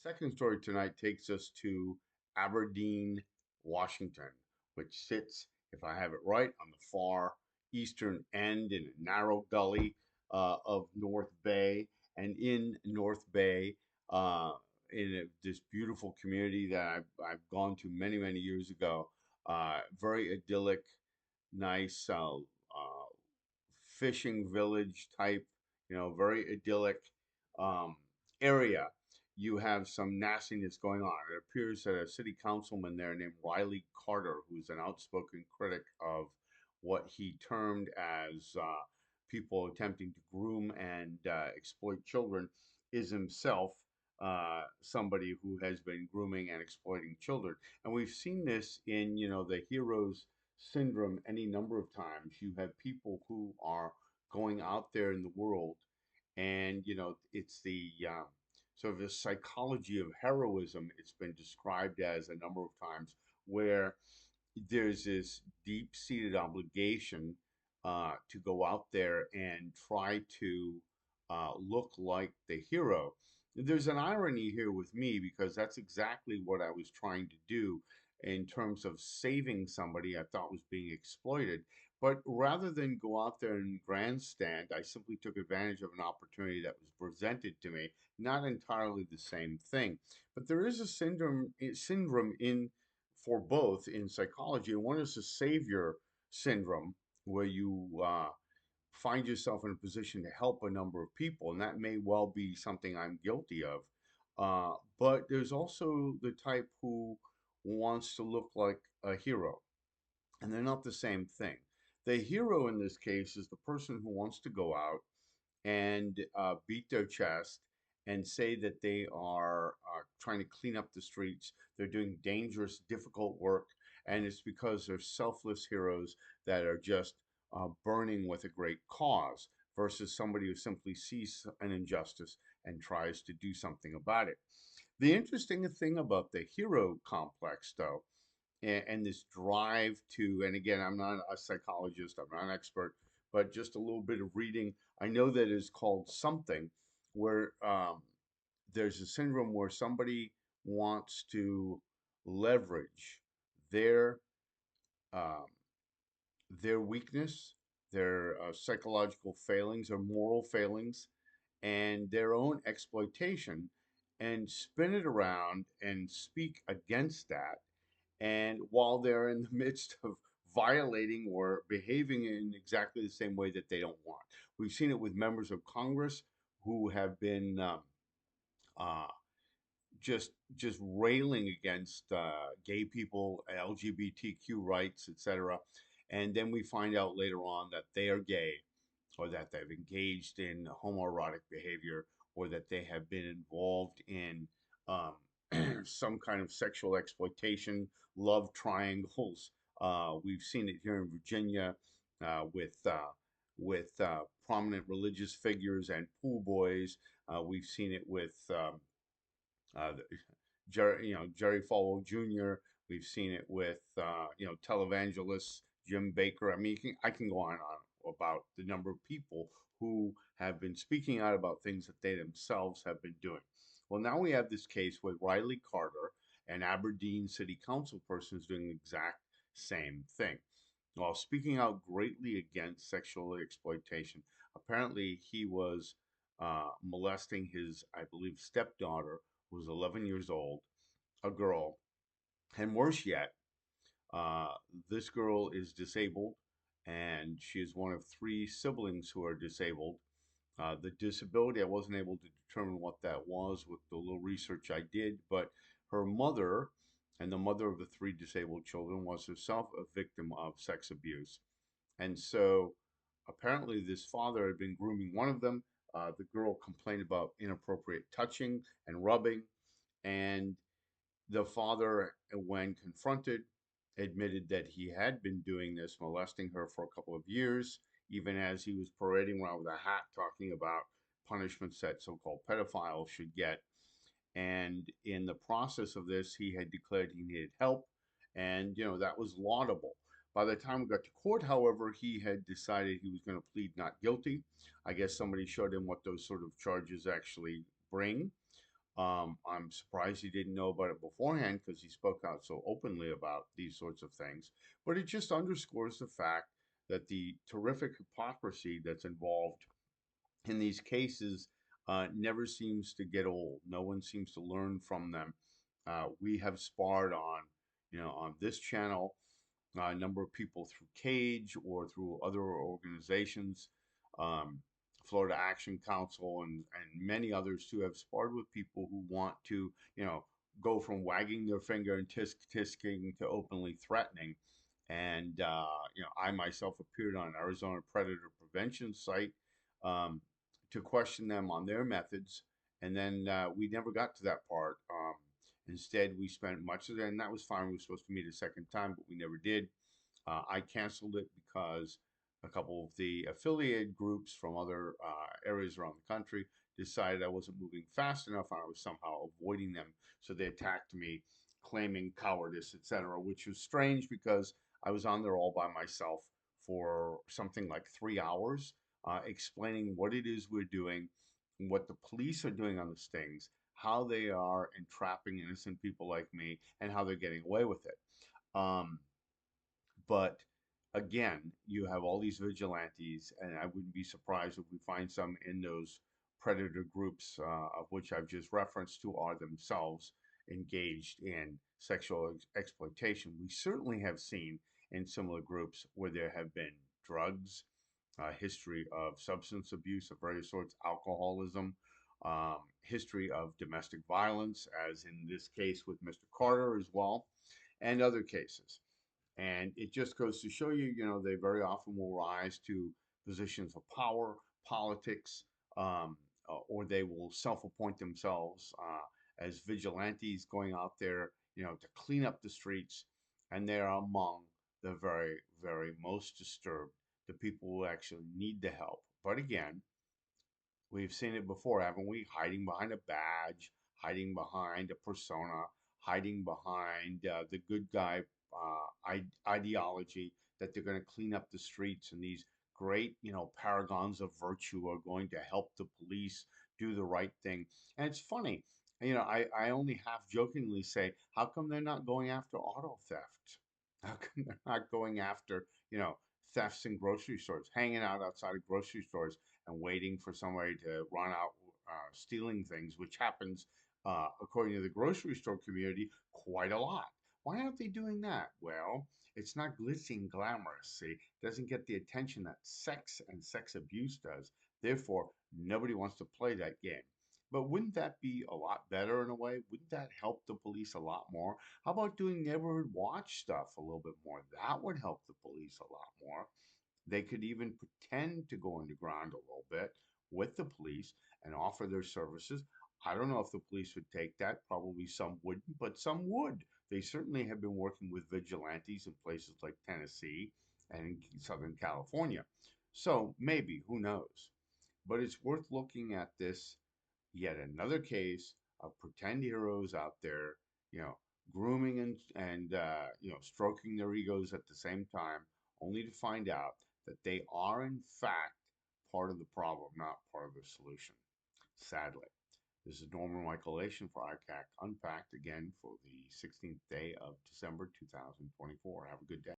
Second story tonight takes us to Aberdeen, Washington, which sits, if I have it right, on the far eastern end in a narrow gully of North Bay. And in North Bay, uh, this beautiful community that I've gone to many, many years ago, very idyllic, nice fishing village type, very idyllic um, area. You have some nastiness going on. It appears that a city councilman there named Riley Carter, who's an outspoken critic of what he termed as people attempting to groom and exploit children, is himself somebody who has been grooming and exploiting children. And we've seen this in, the heroes syndrome any number of times. You have people who are going out there in the world, and it's the sort of the psychology of heroism. It's been described as a number of times where there's this deep-seated obligation to go out there and try to look like the hero. There's an irony here with me because that's exactly what I was trying to do in terms of saving somebody I thought was being exploited. But rather than go out there and grandstand, I simply took advantage of an opportunity that was presented to me. Not entirely the same thing, but there is a syndrome in for both in psychology. And one is the savior syndrome, where you find yourself in a position to help a number of people, and that may well be something I'm guilty of. But there's also the type who wants to look like a hero, and they're not the same thing. The hero in this case is the person who wants to go out and beat their chest and say that they are trying to clean up the streets. They're doing dangerous, difficult work, and it's because they're selfless heroes that are just burning with a great cause versus somebody who simply sees an injustice and tries to do something about it. The interesting thing about the hero complex, though, and this drive to, and again, I'm not a psychologist, I'm not an expert, but just a little bit of reading. I know that is called something where there's a syndrome where somebody wants to leverage their um, their weakness, their psychological failings or moral failings, and their own exploitation, and spin it around and speak against that. And while they're in the midst of violating or behaving in exactly the same way that they don't want, we've seen it with members of Congress who have been uh, just railing against gay people, LGBTQ rights, etc. And then we find out later on that they are gay, or that they've engaged in homoerotic behavior, or that they have been involved in some kind of sexual exploitation, love triangles. We've seen it here in Virginia with prominent religious figures and pool boys. We've seen it with uh, Jerry Falwell Jr. We've seen it with televangelists, Jim Baker. I mean, I can go on and on about the number of people who have been speaking out about things that they themselves have been doing. Well, now we have this case with Riley Carter, an Aberdeen City Council person, is doing the exact same thing. While speaking out greatly against sexual exploitation, apparently he was molesting his, I believe, stepdaughter, who was 11 years old, a girl. And worse yet, uh, this girl is disabled, and she is one of three siblings who are disabled. The disability, I wasn't able to determine what that was with the little research I did, but her mother and the mother of the three disabled children was herself a victim of sex abuse. And so apparently, this father had been grooming one of them. The girl complained about inappropriate touching and rubbing, and the father, when confronted, admitted that he had been doing this, molesting her for a couple of years, even as he was parading around with a hat talking about punishments that so called pedophiles should get. And in the process of this, he had declared he needed help, and that was laudable. By the time we got to court, however, he had decided he was going to plead not guilty. I guess somebody showed him what those sort of charges actually bring. I'm surprised he didn't know about it beforehand because he spoke out so openly about these sorts of things. But it just underscores the fact that the terrific hypocrisy that's involved in these cases never seems to get old. No one seems to learn from them. We have sparred on, on this channel, a number of people through Cage or through other organizations, um, Florida Action Council, and many others too have sparred with people who want to, go from wagging their finger and tisk tisking to openly threatening. And I myself appeared on an Arizona predator prevention site um, to question them on their methods, and then we never got to that part. Instead, we spent much of that, and that was fine. We were supposed to meet a second time, but we never did. I canceled it because a couple of the affiliated groups from other areas around the country decided I wasn't moving fast enough and I was somehow avoiding them. So they attacked me, claiming cowardice, etc., which was strange because I was on there all by myself for something like 3 hours, explaining what it is we're doing, what the police are doing on the stings, how they are entrapping innocent people like me, and how they're getting away with it. Um, but again, you have all these vigilantes, and I wouldn't be surprised if we find some in those predator groups, of which I've just referenced, who are themselves engaged in sexual exploitation. We certainly have seen in similar groups where there have been drugs, history of substance abuse of various sorts, alcoholism, history of domestic violence, as in this case with Mr. Carter as well, and other cases. And it just goes to show you, they very often will rise to positions of power, politics, or they will self appoint themselves as vigilantes going out there, to clean up the streets. And they are among the very, very most disturbed, the people who actually need the help. But again, we've seen it before, haven't we? Hiding behind a badge, hiding behind a persona, hiding behind the good guy ideology that they're going to clean up the streets and these great, paragons of virtue are going to help the police do the right thing. And it's funny, I only half jokingly say, how come they're not going after auto theft? How come they're not going after, thefts in grocery stores, hanging out outside of grocery stores and waiting for somebody to run out stealing things, which happens, according to the grocery store community, quite a lot. Why aren't they doing that? Well, it's not glitzy and glamorous, see? It doesn't get the attention that sex and sex abuse does. Therefore, nobody wants to play that game. But wouldn't that be a lot better in a way? Wouldn't that help the police a lot more? How about doing neighborhood watch stuff a little bit more? That would help the police a lot more. They could even pretend to go underground a little bit with the police and offer their services. I don't know if the police would take that. Probably some wouldn't, but some would. They certainly have been working with vigilantes in places like Tennessee and in Southern California. So maybe, who knows? But it's worth looking at this, yet another case of pretend heroes out there, you know, grooming and stroking their egos at the same time, only to find out that they are in fact part of the problem, not part of the solution. Sadly, this is Norman Michaelation for ICAC Unpacked again for the 16th day of December 2024. Have a good day.